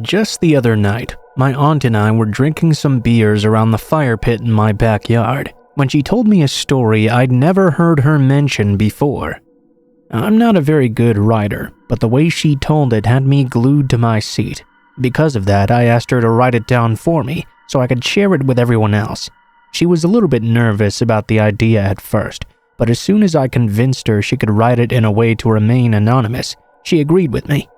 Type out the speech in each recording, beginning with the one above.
Just the other night, my aunt and I were drinking some beers around the fire pit in my backyard when she told me a story I'd never heard her mention before. I'm not a very good writer, but the way she told it had me glued to my seat. Because of that, I asked her to write it down for me so I could share it with everyone else. She was a little bit nervous about the idea at first, but as soon as I convinced her she could write it in a way to remain anonymous, she agreed with me.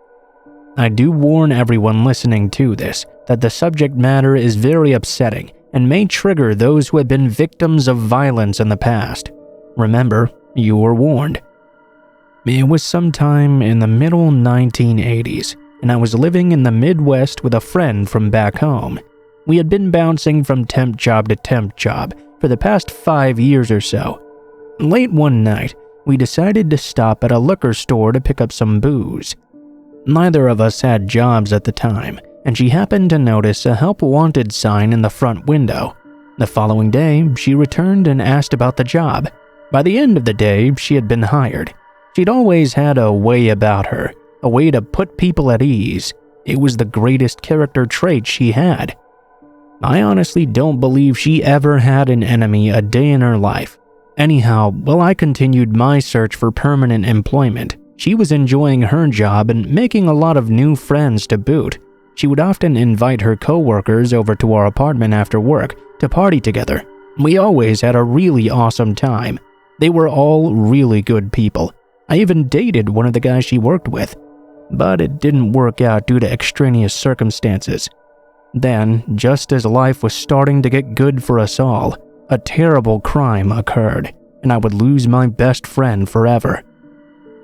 I do warn everyone listening to this that the subject matter is very upsetting and may trigger those who have been victims of violence in the past. Remember, you were warned. It was sometime in the middle 1980s, and I was living in the Midwest with a friend from back home. We had been bouncing from temp job to temp job for the past 5 years or so. Late one night, we decided to stop at a liquor store to pick up some booze. Neither of us had jobs at the time, and she happened to notice a help wanted sign in the front window. The following day, she returned and asked about the job. By the end of the day, she had been hired. She'd always had a way about her, a way to put people at ease. It was the greatest character trait she had. I honestly don't believe she ever had an enemy a day in her life. Anyhow, while I continued my search for permanent employment, she was enjoying her job and making a lot of new friends to boot. She would often invite her coworkers over to our apartment after work to party together. We always had a really awesome time. They were all really good people. I even dated one of the guys she worked with, but it didn't work out due to extraneous circumstances. Then, just as life was starting to get good for us all, a terrible crime occurred, and I would lose my best friend forever.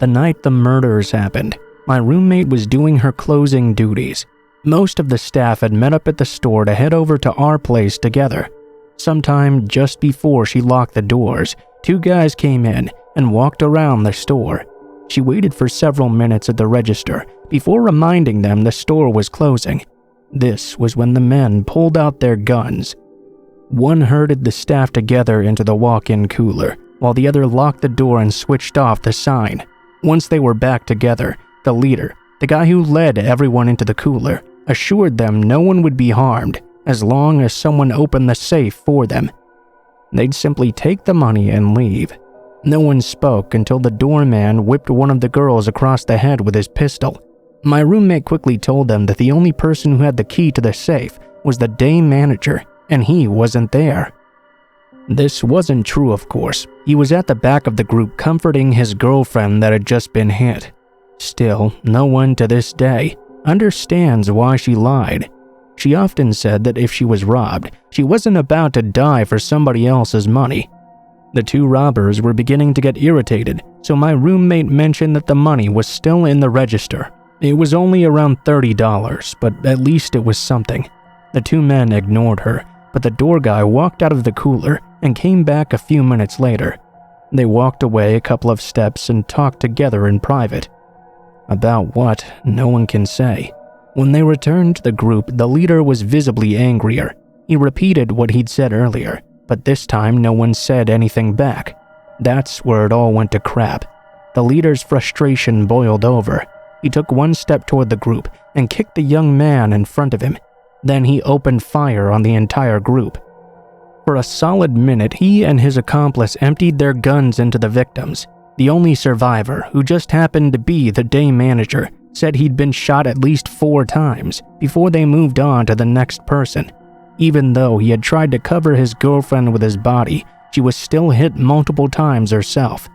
The night the murders happened, my roommate was doing her closing duties. Most of the staff had met up at the store to head over to our place together. Sometime just before she locked the doors, 2 guys came in and walked around the store. She waited for several minutes at the register before reminding them the store was closing. This was when the men pulled out their guns. One herded the staff together into the walk-in cooler, while the other locked the door and switched off the sign. Once they were back together, the leader, the guy who led everyone into the cooler, assured them no one would be harmed as long as someone opened the safe for them. They'd simply take the money and leave. No one spoke until the doorman whipped one of the girls across the head with his pistol. My roommate quickly told them that the only person who had the key to the safe was the day manager, and he wasn't there. This wasn't true, of course. He was at the back of the group comforting his girlfriend that had just been hit. Still, no one to this day understands why she lied. She often said that if she was robbed, she wasn't about to die for somebody else's money. The 2 robbers were beginning to get irritated, so my roommate mentioned that the money was still in the register. It was only around $30, but at least it was something. The 2 men ignored her, but the door guy walked out of the cooler and came back a few minutes later. They walked away a couple of steps and talked together in private. About what, no one can say. When they returned to the group, the leader was visibly angrier. He repeated what he'd said earlier, but this time no one said anything back. That's where it all went to crap. The leader's frustration boiled over. He took one step toward the group and kicked the young man in front of him. Then he opened fire on the entire group. For a solid minute, he and his accomplice emptied their guns into the victims. The only survivor, who just happened to be the day manager, said he'd been shot at least 4 times before they moved on to the next person. Even though he had tried to cover his girlfriend with his body, she was still hit multiple times herself.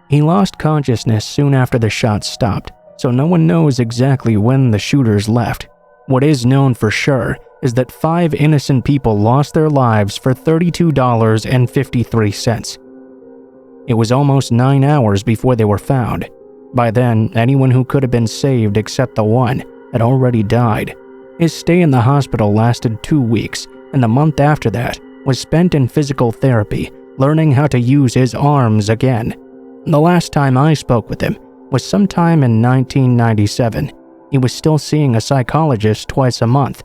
He lost consciousness soon after the shots stopped, so no one knows exactly when the shooters left. What is known for sure is that 5 innocent people lost their lives for $32.53. It was almost 9 hours before they were found. By then, anyone who could have been saved except the one had already died. His stay in the hospital lasted 2 weeks, and the month after that was spent in physical therapy, learning how to use his arms again. The last time I spoke with him was sometime in 1997. He was still seeing a psychologist twice a month.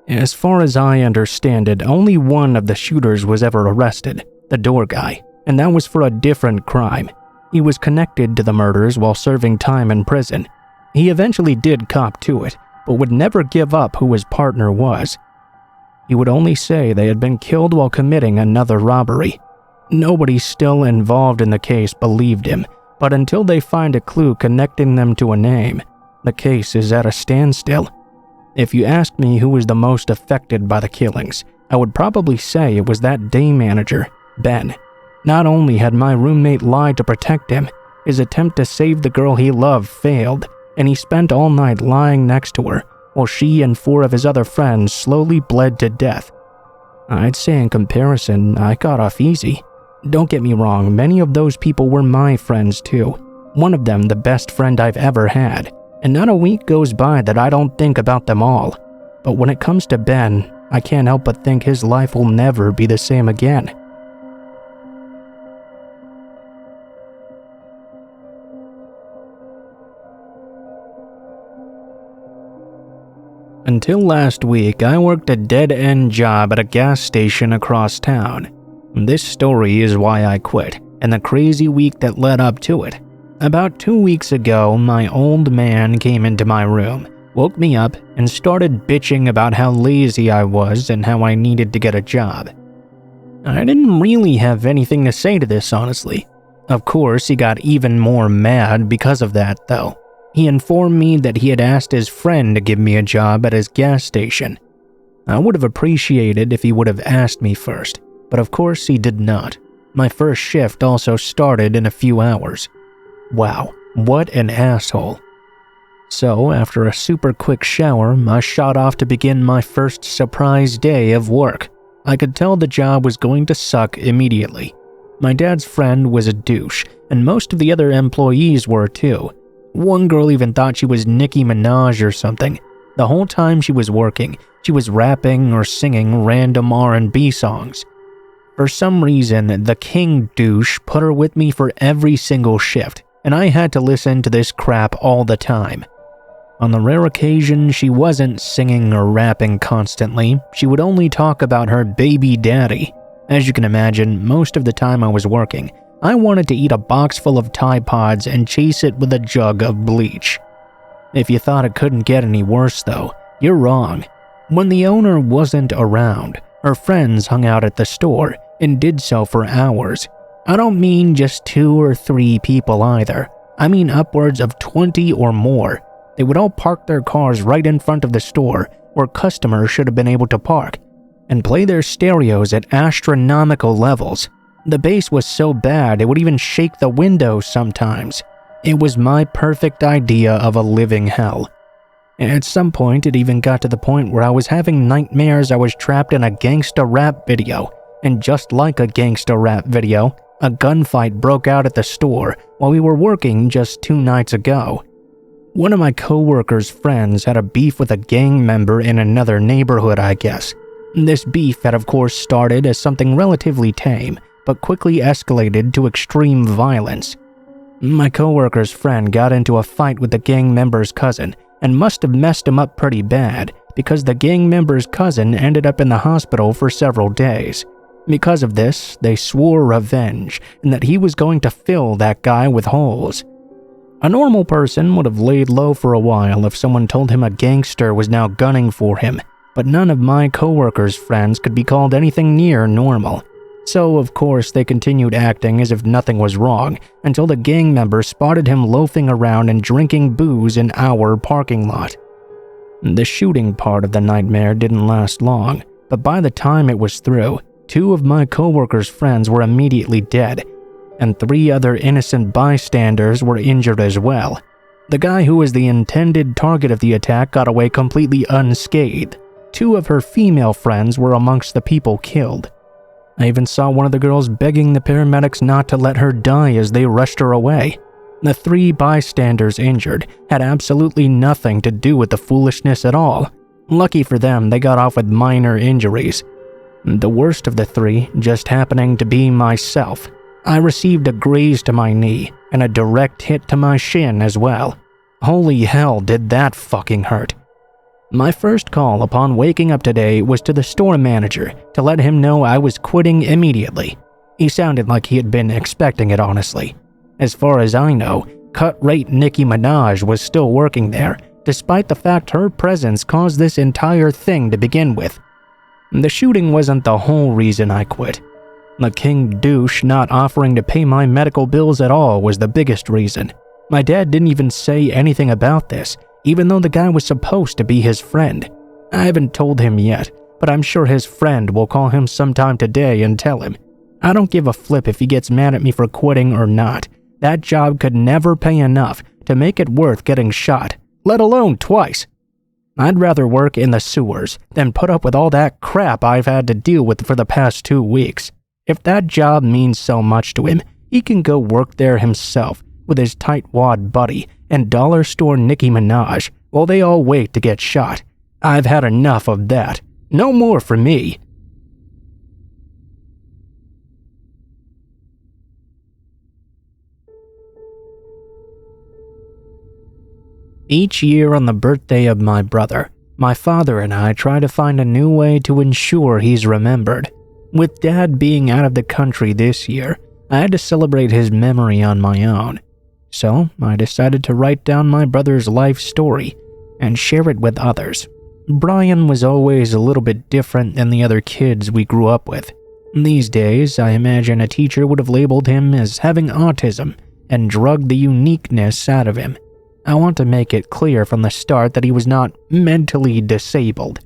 As far as I understand it, only one of the shooters was ever arrested, the door guy, and that was for a different crime. He was connected to the murders while serving time in prison. He eventually did cop to it, but would never give up who his partner was. He would only say they had been killed while committing another robbery. Nobody still involved in the case believed him, but until they find a clue connecting them to a name, the case is at a standstill. If you ask me who was the most affected by the killings, I would probably say it was that day manager, Ben. Not only had my roommate lied to protect him, his attempt to save the girl he loved failed, and he spent all night lying next to her, while she and 4 of his other friends slowly bled to death. I'd say in comparison, I got off easy. Don't get me wrong, many of those people were my friends too. One of them the best friend I've ever had, and not a week goes by that I don't think about them all. But when it comes to Ben, I can't help but think his life will never be the same again. Until last week, I worked a dead-end job at a gas station across town. This story is why I quit, and the crazy week that led up to it. About 2 weeks ago, my old man came into my room, woke me up, and started bitching about how lazy I was and how I needed to get a job. I didn't really have anything to say to this, honestly. Of course, he got even more mad because of that, though. He informed me that he had asked his friend to give me a job at his gas station. I would have appreciated if he would have asked me first, but of course he did not. My first shift also started in a few hours. Wow, what an asshole. So, after a super quick shower, I shot off to begin my first surprise day of work. I could tell the job was going to suck immediately. My dad's friend was a douche, and most of the other employees were too. One girl even thought she was Nicki Minaj or something. The whole time she was working, she was rapping or singing random R&B songs. For some reason, the king douche put her with me for every single shift, and I had to listen to this crap all the time. On the rare occasion she wasn't singing or rapping constantly, she would only talk about her baby daddy. As you can imagine, most of the time I was working, I wanted to eat a box full of Tide Pods and chase it with a jug of bleach. If you thought it couldn't get any worse though, you're wrong. When the owner wasn't around, her friends hung out at the store and did so for hours. I don't mean just 2 or 3 people either. I mean upwards of 20 or more. They would all park their cars right in front of the store where customers should have been able to park, and play their stereos at astronomical levels. The bass was so bad it would even shake the windows sometimes. It was my perfect idea of a living hell. At some point, it even got to the point where I was having nightmares I was trapped in a gangsta rap video, and just like a gangsta rap video, a gunfight broke out at the store while we were working just 2 nights ago. One of my co-workers' friends had a beef with a gang member in another neighborhood, I guess. This beef had of course started as something relatively tame, but quickly escalated to extreme violence. My co-worker's friend got into a fight with the gang member's cousin and must have messed him up pretty bad because the gang member's cousin ended up in the hospital for several days. Because of this, they swore revenge and that he was going to fill that guy with holes. A normal person would have laid low for a while if someone told him a gangster was now gunning for him, but none of my co-worker's friends could be called anything near normal. So, of course, they continued acting as if nothing was wrong until the gang member spotted him loafing around and drinking booze in our parking lot. The shooting part of the nightmare didn't last long, but by the time it was through, 2 of my co-workers' friends were immediately dead, and 3 other innocent bystanders were injured as well. The guy who was the intended target of the attack got away completely unscathed. 2 of her female friends were amongst the people killed. I even saw one of the girls begging the paramedics not to let her die as they rushed her away. The 3 bystanders injured had absolutely nothing to do with the foolishness at all. Lucky for them, they got off with minor injuries. The worst of the 3 just happening to be myself. I received a graze to my knee and a direct hit to my shin as well. Holy hell, did that fucking hurt. My first call upon waking up today was to the store manager to let him know I was quitting immediately. He sounded like he had been expecting it, honestly. As far as I know, cut-rate Nicki Minaj was still working there, despite the fact her presence caused this entire thing to begin with. The shooting wasn't the whole reason I quit. The king douche not offering to pay my medical bills at all was the biggest reason. My dad didn't even say anything about this, even though the guy was supposed to be his friend. I haven't told him yet, but I'm sure his friend will call him sometime today and tell him. I don't give a flip if he gets mad at me for quitting or not. That job could never pay enough to make it worth getting shot, let alone twice. I'd rather work in the sewers than put up with all that crap I've had to deal with for the past 2 weeks. If that job means so much to him, he can go work there himself with his tightwad buddy and dollar store Nicki Minaj while they all wait to get shot. I've had enough of that. No more for me. Each year on the birthday of my brother, my father and I try to find a new way to ensure he's remembered. With Dad being out of the country this year, I had to celebrate his memory on my own. So I decided to write down my brother's life story and share it with others. Brian was always a little bit different than the other kids we grew up with. These days, I imagine a teacher would have labeled him as having autism and drugged the uniqueness out of him. I want to make it clear from the start that he was not mentally disabled.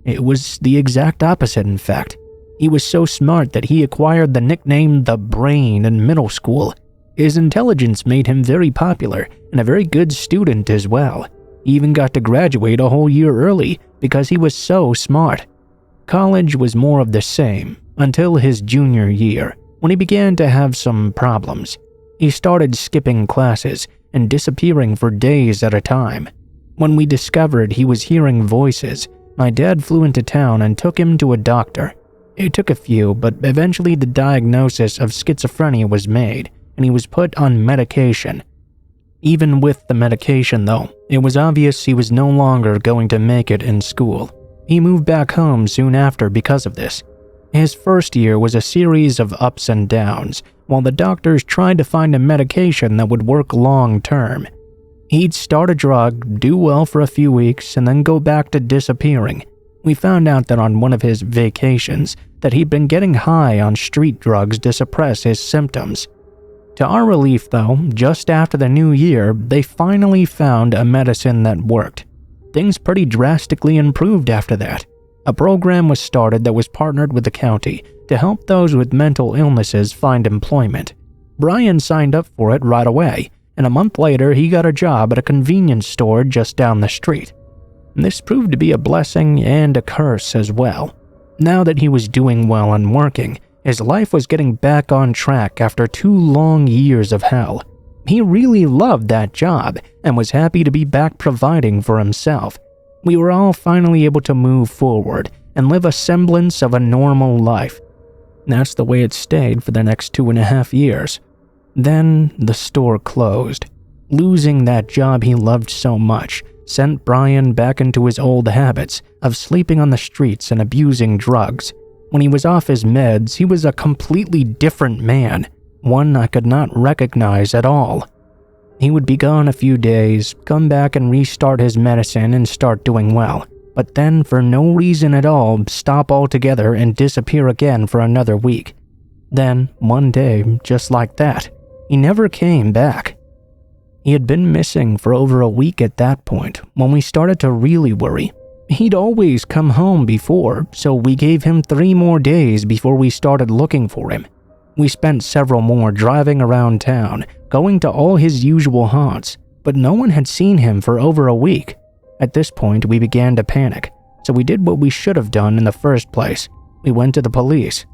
It was the exact opposite, in fact. He was so smart that he acquired the nickname the Brain in middle school. His intelligence made him very popular and a very good student as well. He even got to graduate a whole year early because he was so smart. College was more of the same until his junior year, when he began to have some problems. He started skipping classes and disappearing for days at a time. When we discovered he was hearing voices, my dad flew into town and took him to a doctor. It took a few, but eventually the diagnosis of schizophrenia was made, and he was put on medication. Even with the medication, though, it was obvious he was no longer going to make it in school. He moved back home soon after because of this. His first year was a series of ups and downs, while the doctors tried to find a medication that would work long term. He'd start a drug, do well for a few weeks, and then go back to disappearing. We found out that on one of his vacations that he'd been getting high on street drugs to suppress his symptoms. To our relief, though, just after the new year, they finally found a medicine that worked. Things pretty drastically improved after that. A program was started that was partnered with the county to help those with mental illnesses find employment. Brian signed up for it right away, and a month later he got a job at a convenience store just down the street. This proved to be a blessing and a curse as well. Now that he was doing well and working, his life was getting back on track after 2 long years of hell. He really loved that job and was happy to be back providing for himself. We were all finally able to move forward and live a semblance of a normal life. That's the way it stayed for the next 2.5 years. Then the store closed. Losing that job he loved so much sent Brian back into his old habits of sleeping on the streets and abusing drugs. When he was off his meds, he was a completely different man, one I could not recognize at all. He would be gone a few days, come back and restart his medicine and start doing well, but then for no reason at all stop altogether and disappear again for another week. Then, one day, just like that, he never came back. He had been missing for over a week at that point when we started to really worry. He'd always come home before, so we gave him 3 more days before we started looking for him. We spent several more driving around town, going to all his usual haunts, but no one had seen him for over a week. At this point, we began to panic, so we did what we should have done in the first place. We went to the police.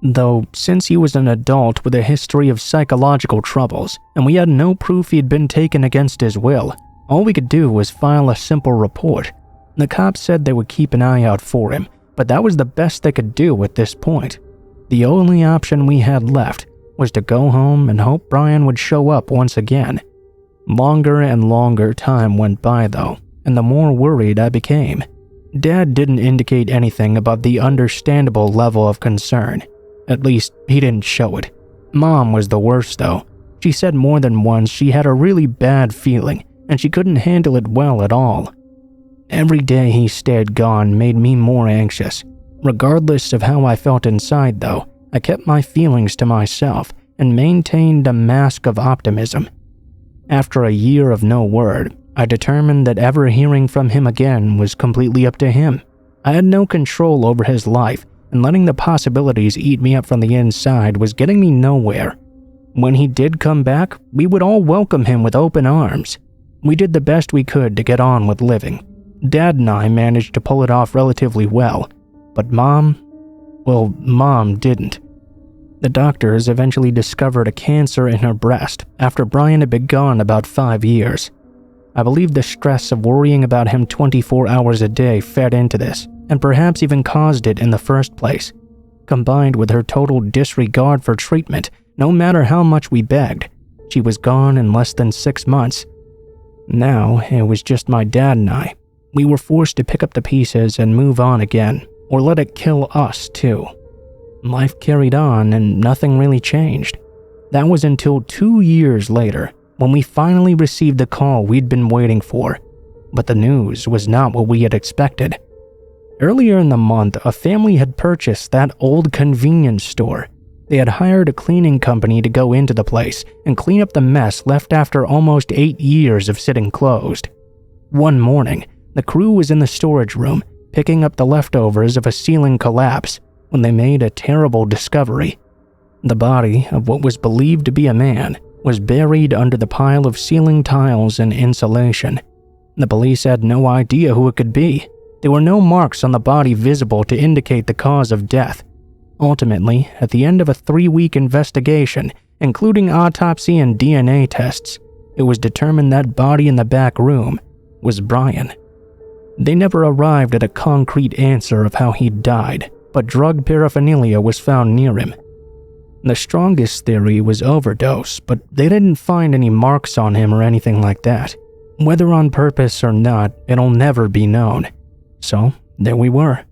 Though, since he was an adult with a history of psychological troubles, and we had no proof he'd been taken against his will, all we could do was file a simple report. The cops said they would keep an eye out for him, but that was the best they could do at this point. The only option we had left was to go home and hope Brian would show up once again. Longer and longer time went by though, and the more worried I became. Dad didn't indicate anything about the understandable level of concern. At least, he didn't show it. Mom was the worst though. She said more than once she had a really bad feeling and she couldn't handle it well at all. Every day he stayed gone made me more anxious. Regardless of how I felt inside, though, I kept my feelings to myself and maintained a mask of optimism. After a year of no word, I determined that ever hearing from him again was completely up to him. I had no control over his life, and letting the possibilities eat me up from the inside was getting me nowhere. When he did come back, we would all welcome him with open arms. We did the best we could to get on with living. Dad and I managed to pull it off relatively well, but Mom didn't. The doctors eventually discovered a cancer in her breast after Brian had been gone about 5 years. I believe the stress of worrying about him 24 hours a day fed into this, and perhaps even caused it in the first place. Combined with her total disregard for treatment, no matter how much we begged, she was gone in less than 6 months. Now, it was just my dad and I. We were forced to pick up the pieces and move on again, or let it kill us too. Life carried on and nothing really changed. That was until 2 years later, when we finally received the call we'd been waiting for. But the news was not what we had expected. Earlier in the month, a family had purchased that old convenience store. They had hired a cleaning company to go into the place and clean up the mess left after almost 8 years of sitting closed. One morning, the crew was in the storage room, picking up the leftovers of a ceiling collapse, when they made a terrible discovery. The body of what was believed to be a man was buried under the pile of ceiling tiles and insulation. The police had no idea who it could be. There were no marks on the body visible to indicate the cause of death. Ultimately, at the end of a 3-week investigation, including autopsy and DNA tests, it was determined that body in the back room was Brian. They never arrived at a concrete answer of how he'd died, but drug paraphernalia was found near him. The strongest theory was overdose, but they didn't find any marks on him or anything like that. Whether on purpose or not, it'll never be known. So, there we were.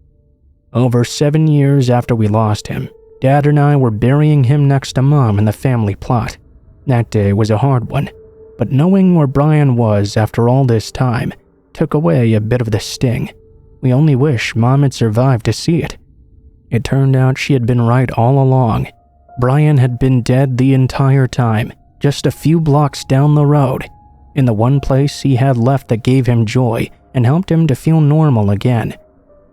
Over 7 years after we lost him, Dad and I were burying him next to Mom in the family plot. That day was a hard one, but knowing where Brian was after all this time took away a bit of the sting. We only wish Mom had survived to see it. It turned out she had been right all along. Brian had been dead the entire time, just a few blocks down the road, in the one place he had left that gave him joy and helped him to feel normal again.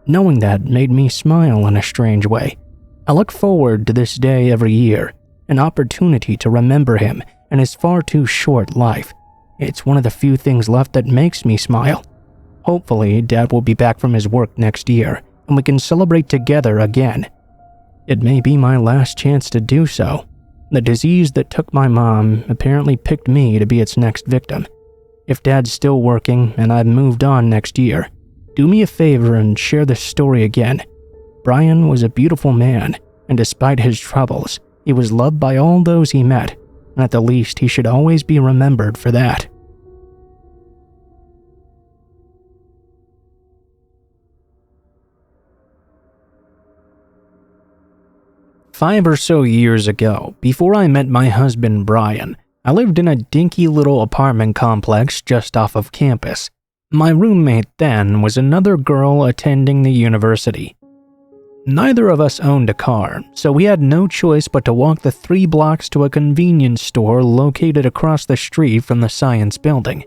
Knowing that made me smile in a strange way. I look forward to this day every year, an opportunity to remember him and his far too short life. It's one of the few things left that makes me smile. Hopefully, Dad will be back from his work next year, and we can celebrate together again. It may be my last chance to do so. The disease that took my mom apparently picked me to be its next victim. If Dad's still working and I've moved on next year, do me a favor and share this story again. Brian was a beautiful man, and despite his troubles, he was loved by all those he met, and at the least he should always be remembered for that. 5 or so years ago, before I met my husband Brian, I lived in a dinky little apartment complex just off of campus. My roommate then was another girl attending the university. Neither of us owned a car, so we had no choice but to walk the 3 blocks to a convenience store located across the street from the science building.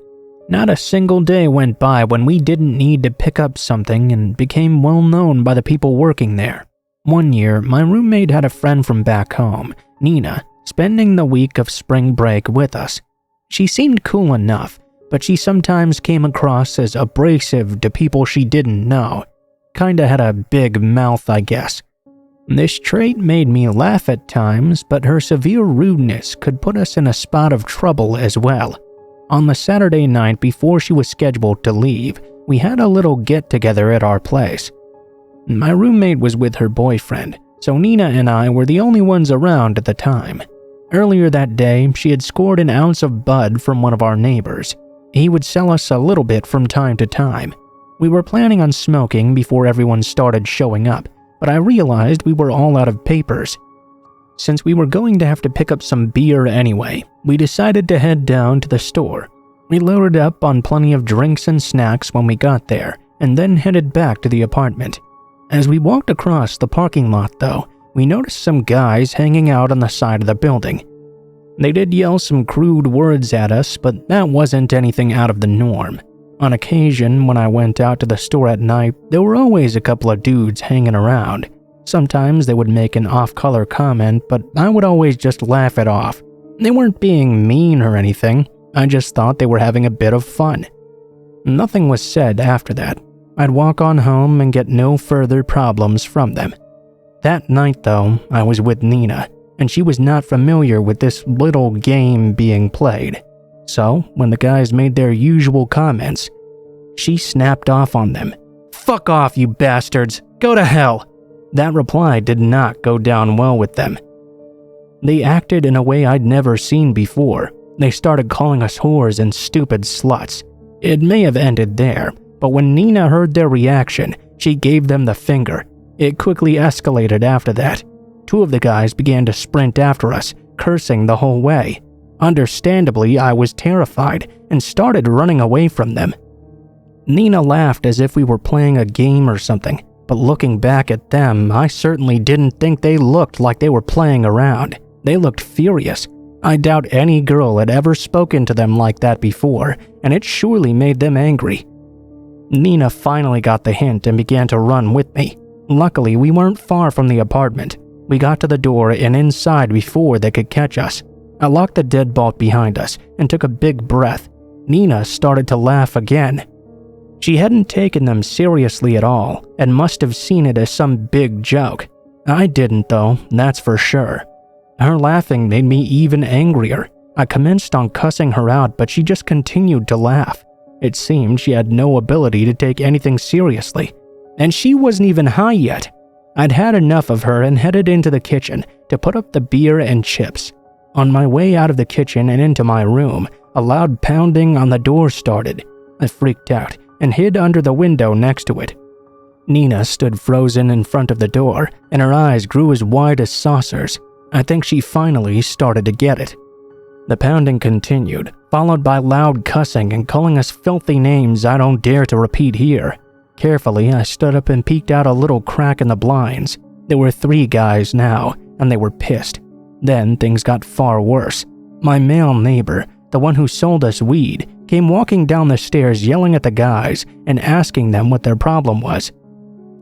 Not a single day went by when we didn't need to pick up something and became well known by the people working there. One year, my roommate had a friend from back home, Nina, spending the week of spring break with us. She seemed cool enough, but she sometimes came across as abrasive to people she didn't know. Kinda had a big mouth, I guess. This trait made me laugh at times, but her severe rudeness could put us in a spot of trouble as well. On the Saturday night before she was scheduled to leave, we had a little get-together at our place. My roommate was with her boyfriend, so Nina and I were the only ones around at the time. Earlier that day, she had scored an ounce of bud from one of our neighbors. He would sell us a little bit from time to time. We were planning on smoking before everyone started showing up, but I realized we were all out of papers. Since we were going to have to pick up some beer anyway, we decided to head down to the store. We loaded up on plenty of drinks and snacks when we got there, and then headed back to the apartment. As we walked across the parking lot, though, we noticed some guys hanging out on the side of the building. They did yell some crude words at us, but that wasn't anything out of the norm. On occasion, when I went out to the store at night, there were always a couple of dudes hanging around. Sometimes they would make an off-color comment, but I would always just laugh it off. They weren't being mean or anything, I just thought they were having a bit of fun. Nothing was said after that. I'd walk on home and get no further problems from them. That night, though, I was with Nina, and she was not familiar with this little game being played. So, when the guys made their usual comments, she snapped off on them. "Fuck off, you bastards! Go to hell!" That reply did not go down well with them. They acted in a way I'd never seen before. They started calling us whores and stupid sluts. It may have ended there, but when Nina heard their reaction, she gave them the finger. It quickly escalated after that. Two of the guys began to sprint after us, cursing the whole way. Understandably, I was terrified and started running away from them. Nina laughed as if we were playing a game or something, but looking back at them, I certainly didn't think they looked like they were playing around. They looked furious. I doubt any girl had ever spoken to them like that before, and it surely made them angry. Nina finally got the hint and began to run with me. Luckily, we weren't far from the apartment. We got to the door and inside before they could catch us. I locked the deadbolt behind us and took a big breath. Nina started to laugh again. She hadn't taken them seriously at all and must have seen it as some big joke. I didn't though, that's for sure. Her laughing made me even angrier. I commenced on cussing her out, but she just continued to laugh. It seemed she had no ability to take anything seriously. And she wasn't even high yet. I'd had enough of her and headed into the kitchen to put up the beer and chips. On my way out of the kitchen and into my room, a loud pounding on the door started. I freaked out and hid under the window next to it. Nina stood frozen in front of the door, and her eyes grew as wide as saucers. I think she finally started to get it. The pounding continued, followed by loud cussing and calling us filthy names I don't dare to repeat here. Carefully, I stood up and peeked out a little crack in the blinds. There were 3 guys now, and they were pissed. Then things got far worse. My male neighbor, the one who sold us weed, came walking down the stairs yelling at the guys and asking them what their problem was.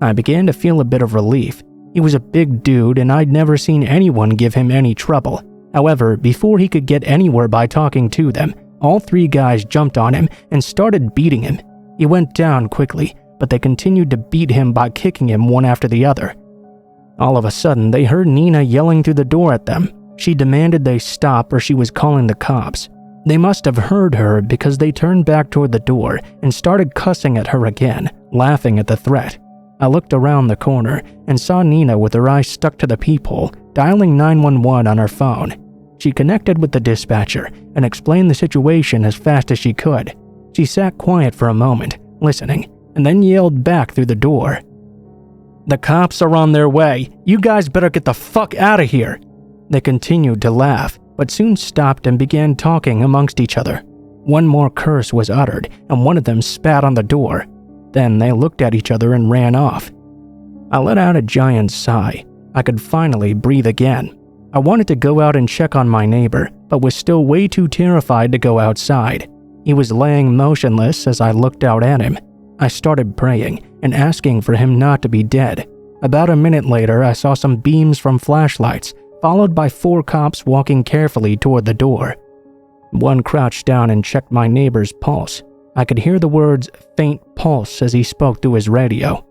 I began to feel a bit of relief. He was a big dude and I'd never seen anyone give him any trouble. However, before he could get anywhere by talking to them, all 3 guys jumped on him and started beating him. He went down quickly, but they continued to beat him by kicking him one after the other. All of a sudden, they heard Nina yelling through the door at them. She demanded they stop or she was calling the cops. They must have heard her because they turned back toward the door and started cussing at her again, laughing at the threat. I looked around the corner and saw Nina with her eyes stuck to the peephole, dialing 911 on her phone. She connected with the dispatcher and explained the situation as fast as she could. She sat quiet for a moment, listening, and then yelled back through the door. "The cops are on their way. You guys better get the fuck out of here." They continued to laugh, but soon stopped and began talking amongst each other. One more curse was uttered, and one of them spat on the door. Then they looked at each other and ran off. I let out a giant sigh. I could finally breathe again. I wanted to go out and check on my neighbor, but was still way too terrified to go outside. He was laying motionless as I looked out at him. I started praying and asking for him not to be dead. About a minute later, I saw some beams from flashlights, followed by 4 cops walking carefully toward the door. One crouched down and checked my neighbor's pulse. I could hear the words "faint pulse" as he spoke through his radio.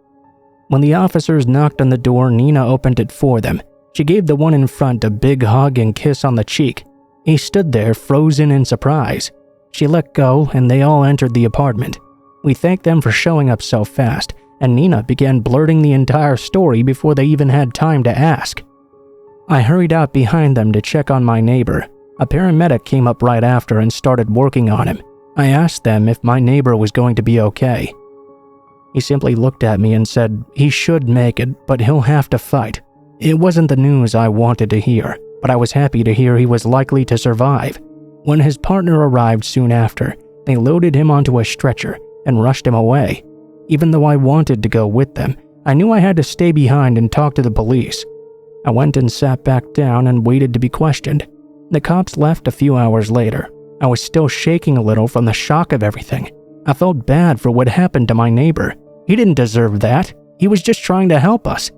When the officers knocked on the door, Nina opened it for them. She gave the one in front a big hug and kiss on the cheek. He stood there frozen in surprise. She let go and they all entered the apartment. We thanked them for showing up so fast, and Nina began blurting the entire story before they even had time to ask. I hurried out behind them to check on my neighbor. A paramedic came up right after and started working on him. I asked them if my neighbor was going to be okay. He simply looked at me and said he should make it, but he'll have to fight. It wasn't the news I wanted to hear, but I was happy to hear he was likely to survive. When his partner arrived soon after, They loaded him onto a stretcher and rushed him away. Even though I wanted to go with them, I knew I had to stay behind and talk to the police. I went and sat back down and waited to be questioned. The cops left a few hours later. I was still shaking a little from the shock of everything. I felt bad for what happened to my neighbor. He didn't deserve that. He was just trying to help us.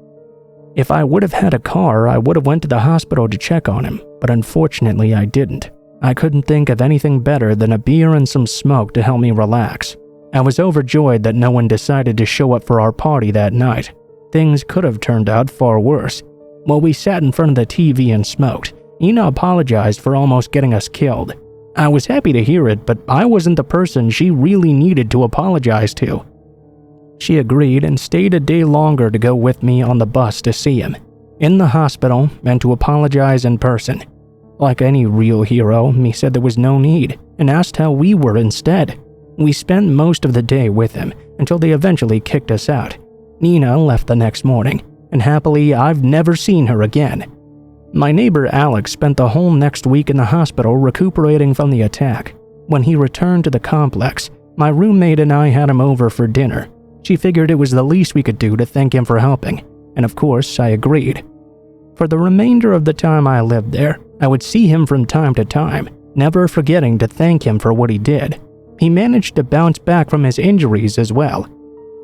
If I would have had a car, I would have went to the hospital to check on him, but unfortunately I didn't. I couldn't think of anything better than a beer and some smoke to help me relax. I was overjoyed that no one decided to show up for our party that night. Things could have turned out far worse. While we sat in front of the TV and smoked, Ina apologized for almost getting us killed. I was happy to hear it, but I wasn't the person she really needed to apologize to. She agreed and stayed a day longer to go with me on the bus to see him, in the hospital, and to apologize in person. Like any real hero, he said there was no need, and asked how we were instead. We spent most of the day with him, until they eventually kicked us out. Nina left the next morning, and happily, I've never seen her again. My neighbor Alex spent the whole next week in the hospital recuperating from the attack. When he returned to the complex, my roommate and I had him over for dinner. She figured it was the least we could do to thank him for helping, and of course, I agreed. For the remainder of the time I lived there, I would see him from time to time, never forgetting to thank him for what he did. He managed to bounce back from his injuries as well.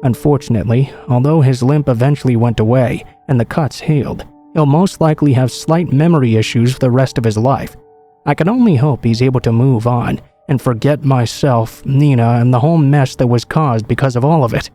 Unfortunately, although his limp eventually went away and the cuts healed, he'll most likely have slight memory issues for the rest of his life. I can only hope he's able to move on and forget myself, Nina, and the whole mess that was caused because of all of it.